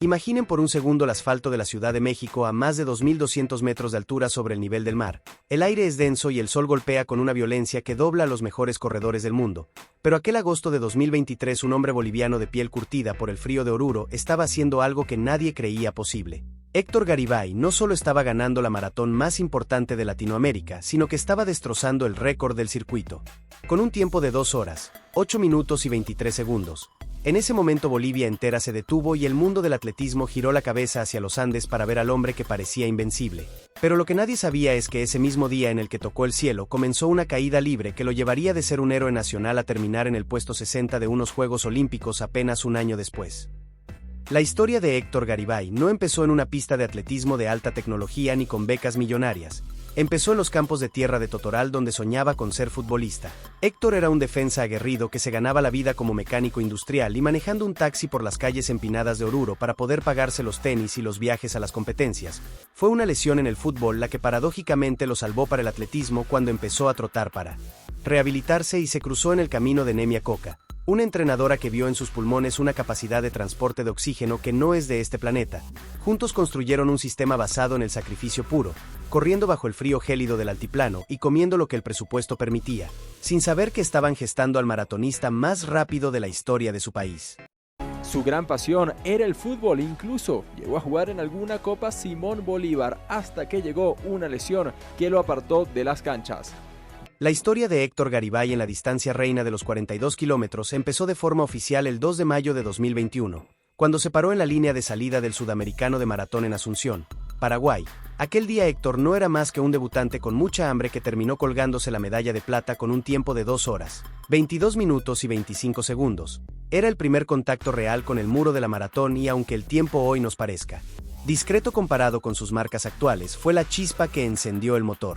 Imaginen por un segundo el asfalto de la Ciudad de México a más de 2.200 metros de altura sobre el nivel del mar. El aire es denso y el sol golpea con una violencia que dobla a los mejores corredores del mundo. Pero aquel agosto de 2023 un hombre boliviano de piel curtida por el frío de Oruro estaba haciendo algo que nadie creía posible. Héctor Garibay no solo estaba ganando la maratón más importante de Latinoamérica, sino que estaba destrozando el récord del circuito. Con un tiempo de 2 horas, 8 minutos y 23 segundos. En ese momento Bolivia entera se detuvo y el mundo del atletismo giró la cabeza hacia los Andes para ver al hombre que parecía invencible. Pero lo que nadie sabía es que ese mismo día en el que tocó el cielo comenzó una caída libre que lo llevaría de ser un héroe nacional a terminar en el puesto 60 de unos Juegos Olímpicos apenas un año después. La historia de Héctor Garibay no empezó en una pista de atletismo de alta tecnología ni con becas millonarias. Empezó en los campos de tierra de Totoral donde soñaba con ser futbolista. Héctor era un defensa aguerrido que se ganaba la vida como mecánico industrial y manejando un taxi por las calles empinadas de Oruro para poder pagarse los tenis y los viajes a las competencias. Fue una lesión en el fútbol la que paradójicamente lo salvó para el atletismo cuando empezó a trotar para rehabilitarse y se cruzó en el camino de Nemia Coca, una entrenadora que vio en sus pulmones una capacidad de transporte de oxígeno que no es de este planeta. Juntos construyeron un sistema basado en el sacrificio puro, corriendo bajo el frío gélido del altiplano y comiendo lo que el presupuesto permitía, sin saber que estaban gestando al maratonista más rápido de la historia de su país. Su gran pasión era el fútbol, incluso llegó a jugar en alguna Copa Simón Bolívar hasta que llegó una lesión que lo apartó de las canchas. La historia de Héctor Garibay en la distancia reina de los 42 kilómetros empezó de forma oficial el 2 de mayo de 2021, cuando se paró en la línea de salida del Sudamericano de Maratón en Asunción, Paraguay. Aquel día Héctor no era más que un debutante con mucha hambre que terminó colgándose la medalla de plata con un tiempo de 2 horas, 22 minutos y 25 segundos. Era el primer contacto real con el muro de la maratón y aunque el tiempo hoy nos parezca discreto comparado con sus marcas actuales, fue la chispa que encendió el motor.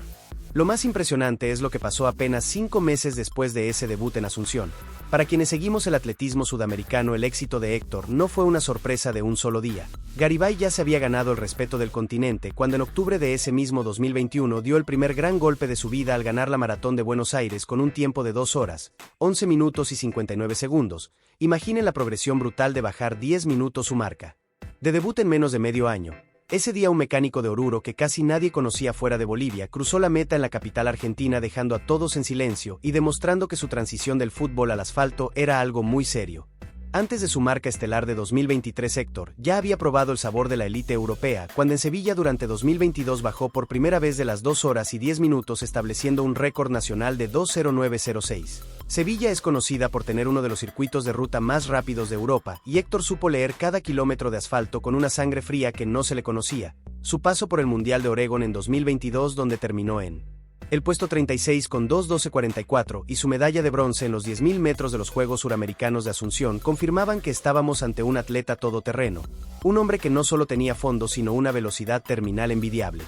Lo más impresionante es lo que pasó apenas 5 meses después de ese debut en Asunción. Para quienes seguimos el atletismo sudamericano, el éxito de Héctor no fue una sorpresa de un solo día. Garibay ya se había ganado el respeto del continente cuando en octubre de ese mismo 2021 dio el primer gran golpe de su vida al ganar la maratón de Buenos Aires con un tiempo de 2 horas, 11 minutos y 59 segundos. Imaginen la progresión brutal de bajar 10 minutos su marca de debut en menos de medio año. Ese día un mecánico de Oruro que casi nadie conocía fuera de Bolivia cruzó la meta en la capital argentina dejando a todos en silencio y demostrando que su transición del fútbol al asfalto era algo muy serio. Antes de su marca estelar de 2023 Héctor ya había probado el sabor de la élite europea cuando en Sevilla durante 2022 bajó por primera vez de las 2 horas y 10 minutos estableciendo un récord nacional de 2:09:06. Sevilla es conocida por tener uno de los circuitos de ruta más rápidos de Europa y Héctor supo leer cada kilómetro de asfalto con una sangre fría que no se le conocía. Su paso por el Mundial de Oregón en 2022 donde terminó en el puesto 36 con 2:12:44 y su medalla de bronce en los 10.000 metros de los Juegos Suramericanos de Asunción confirmaban que estábamos ante un atleta todoterreno, un hombre que no solo tenía fondo sino una velocidad terminal envidiable.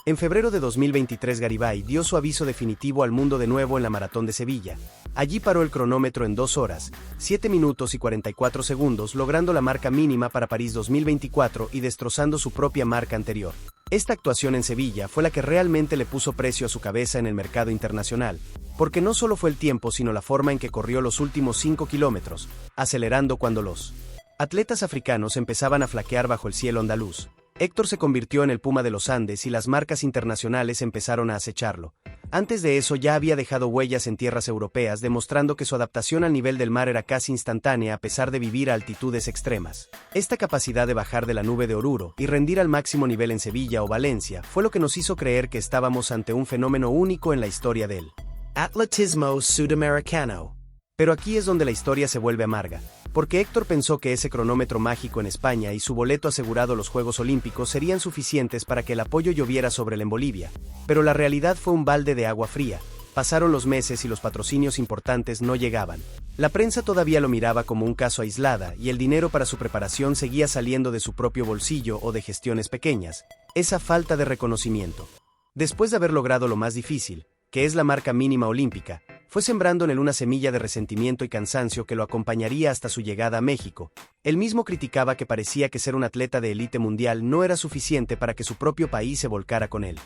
En febrero de 2023 Garibay dio su aviso definitivo al mundo de nuevo en la Maratón de Sevilla. Allí paró el cronómetro en 2 horas, 7 minutos y 44 segundos, logrando la marca mínima para París 2024 y destrozando su propia marca anterior. Esta actuación en Sevilla fue la que realmente le puso precio a su cabeza en el mercado internacional, porque no solo fue el tiempo sino la forma en que corrió los últimos 5 kilómetros, acelerando cuando los atletas africanos empezaban a flaquear bajo el cielo andaluz. Héctor se convirtió en el Puma de los Andes y las marcas internacionales empezaron a acecharlo. Antes de eso ya había dejado huellas en tierras europeas demostrando que su adaptación al nivel del mar era casi instantánea a pesar de vivir a altitudes extremas. Esta capacidad de bajar de la nube de Oruro y rendir al máximo nivel en Sevilla o Valencia fue lo que nos hizo creer que estábamos ante un fenómeno único en la historia del atletismo sudamericano. Pero aquí es donde la historia se vuelve amarga, porque Héctor pensó que ese cronómetro mágico en España y su boleto asegurado a los Juegos Olímpicos serían suficientes para que el apoyo lloviera sobre él en Bolivia, pero la realidad fue un balde de agua fría. Pasaron los meses y los patrocinios importantes no llegaban. La prensa todavía lo miraba como un caso aislado y el dinero para su preparación seguía saliendo de su propio bolsillo o de gestiones pequeñas. Esa falta de reconocimiento. Después de haber logrado lo más difícil, que es la marca mínima olímpica, fue sembrando en él una semilla de resentimiento y cansancio que lo acompañaría hasta su llegada a México. Él mismo criticaba que parecía que ser un atleta de élite mundial no era suficiente para que su propio país se volcara con él.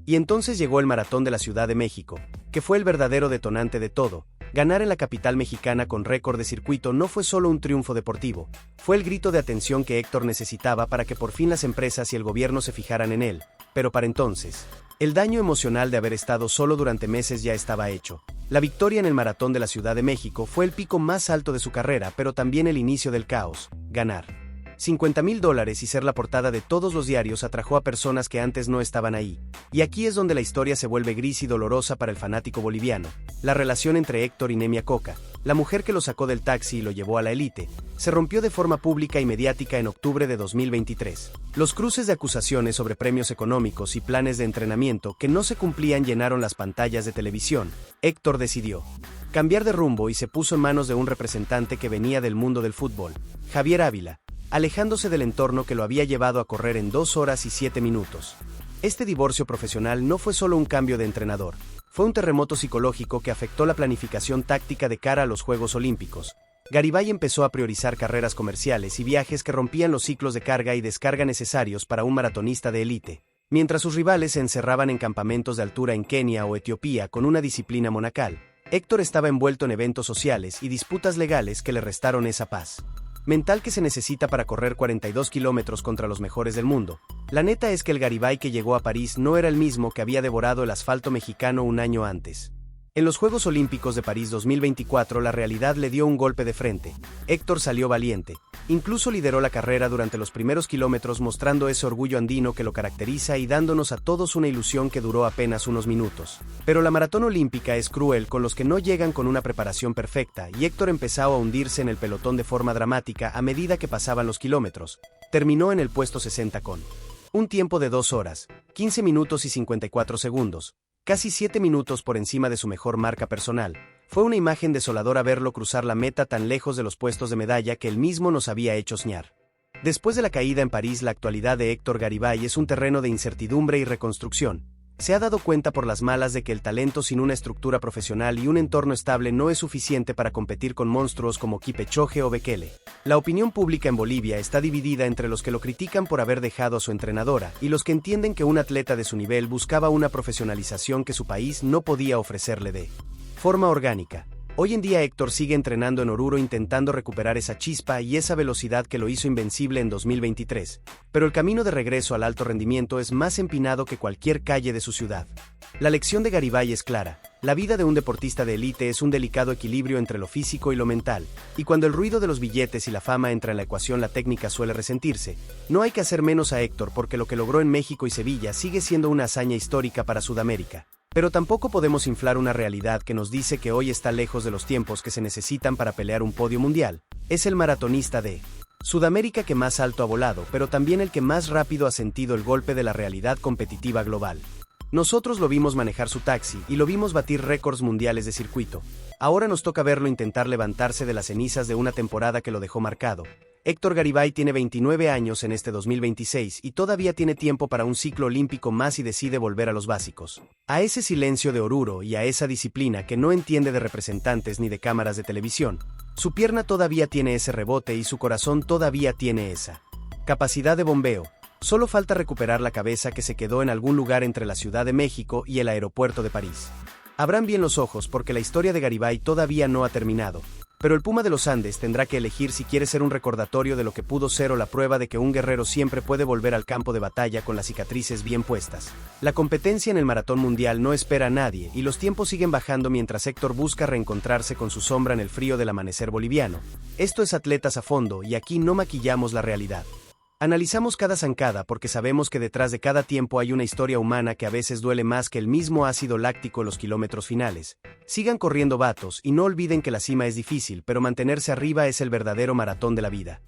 Y entonces llegó el Maratón de la Ciudad de México, que fue el verdadero detonante de todo. Ganar en la capital mexicana con récord de circuito no fue solo un triunfo deportivo, fue el grito de atención que Héctor necesitaba para que por fin las empresas y el gobierno se fijaran en él, pero para entonces, el daño emocional de haber estado solo durante meses ya estaba hecho. La victoria en el Maratón de la Ciudad de México fue el pico más alto de su carrera, pero también el inicio del caos. Ganar $50,000 y ser la portada de todos los diarios atrajo a personas que antes no estaban ahí. Y aquí es donde la historia se vuelve gris y dolorosa para el fanático boliviano. La relación entre Héctor y Nemia Coca, la mujer que lo sacó del taxi y lo llevó a la élite, se rompió de forma pública y mediática en octubre de 2023. Los cruces de acusaciones sobre premios económicos y planes de entrenamiento que no se cumplían llenaron las pantallas de televisión. Héctor decidió cambiar de rumbo y se puso en manos de un representante que venía del mundo del fútbol, Javier Ávila, alejándose del entorno que lo había llevado a correr en 2 horas y 7 minutos. Este divorcio profesional no fue solo un cambio de entrenador, fue un terremoto psicológico que afectó la planificación táctica de cara a los Juegos Olímpicos. Garibay empezó a priorizar carreras comerciales y viajes que rompían los ciclos de carga y descarga necesarios para un maratonista de élite, mientras sus rivales se encerraban en campamentos de altura en Kenia o Etiopía con una disciplina monacal. Héctor estaba envuelto en eventos sociales y disputas legales que le restaron esa paz mental que se necesita para correr 42 kilómetros contra los mejores del mundo. La neta es que el Garibay que llegó a París no era el mismo que había devorado el asfalto mexicano un año antes. En los Juegos Olímpicos de París 2024 la realidad le dio un golpe de frente. Héctor salió valiente. Incluso lideró la carrera durante los primeros kilómetros mostrando ese orgullo andino que lo caracteriza y dándonos a todos una ilusión que duró apenas unos minutos. Pero la maratón olímpica es cruel con los que no llegan con una preparación perfecta y Héctor empezó a hundirse en el pelotón de forma dramática a medida que pasaban los kilómetros. Terminó en el puesto 60 con un tiempo de 2 horas, 15 minutos y 54 segundos. Casi 7 minutos por encima de su mejor marca personal. Fue una imagen desoladora verlo cruzar la meta tan lejos de los puestos de medalla que él mismo nos había hecho soñar. Después de la caída en París, la actualidad de Héctor Garibay es un terreno de incertidumbre y reconstrucción. Se ha dado cuenta por las malas de que el talento sin una estructura profesional y un entorno estable no es suficiente para competir con monstruos como Kipchoge o Bekele. La opinión pública en Bolivia está dividida entre los que lo critican por haber dejado a su entrenadora y los que entienden que un atleta de su nivel buscaba una profesionalización que su país no podía ofrecerle de forma orgánica. Hoy en día Héctor sigue entrenando en Oruro intentando recuperar esa chispa y esa velocidad que lo hizo invencible en 2023, pero el camino de regreso al alto rendimiento es más empinado que cualquier calle de su ciudad. La lección de Garibay es clara: la vida de un deportista de élite es un delicado equilibrio entre lo físico y lo mental, y cuando el ruido de los billetes y la fama entra en la ecuación la técnica suele resentirse. No hay que hacer menos a Héctor porque lo que logró en México y Sevilla sigue siendo una hazaña histórica para Sudamérica. Pero tampoco podemos inflar una realidad que nos dice que hoy está lejos de los tiempos que se necesitan para pelear un podio mundial. Es el maratonista de Sudamérica que más alto ha volado, pero también el que más rápido ha sentido el golpe de la realidad competitiva global. Nosotros lo vimos manejar su taxi y lo vimos batir récords mundiales de circuito. Ahora nos toca verlo intentar levantarse de las cenizas de una temporada que lo dejó marcado. Héctor Garibay tiene 29 años en este 2026 y todavía tiene tiempo para un ciclo olímpico más y decide volver a los básicos. A ese silencio de Oruro y a esa disciplina que no entiende de representantes ni de cámaras de televisión. Su pierna todavía tiene ese rebote y su corazón todavía tiene esa capacidad de bombeo. Solo falta recuperar la cabeza que se quedó en algún lugar entre la Ciudad de México y el aeropuerto de París. Abran bien los ojos porque la historia de Garibay todavía no ha terminado. Pero el Puma de los Andes tendrá que elegir si quiere ser un recordatorio de lo que pudo ser o la prueba de que un guerrero siempre puede volver al campo de batalla con las cicatrices bien puestas. La competencia en el maratón mundial no espera a nadie y los tiempos siguen bajando mientras Héctor busca reencontrarse con su sombra en el frío del amanecer boliviano. Esto es Atletas a Fondo y aquí no maquillamos la realidad. Analizamos cada zancada porque sabemos que detrás de cada tiempo hay una historia humana que a veces duele más que el mismo ácido láctico en los kilómetros finales. Sigan corriendo vatos y no olviden que la cima es difícil, pero mantenerse arriba es el verdadero maratón de la vida.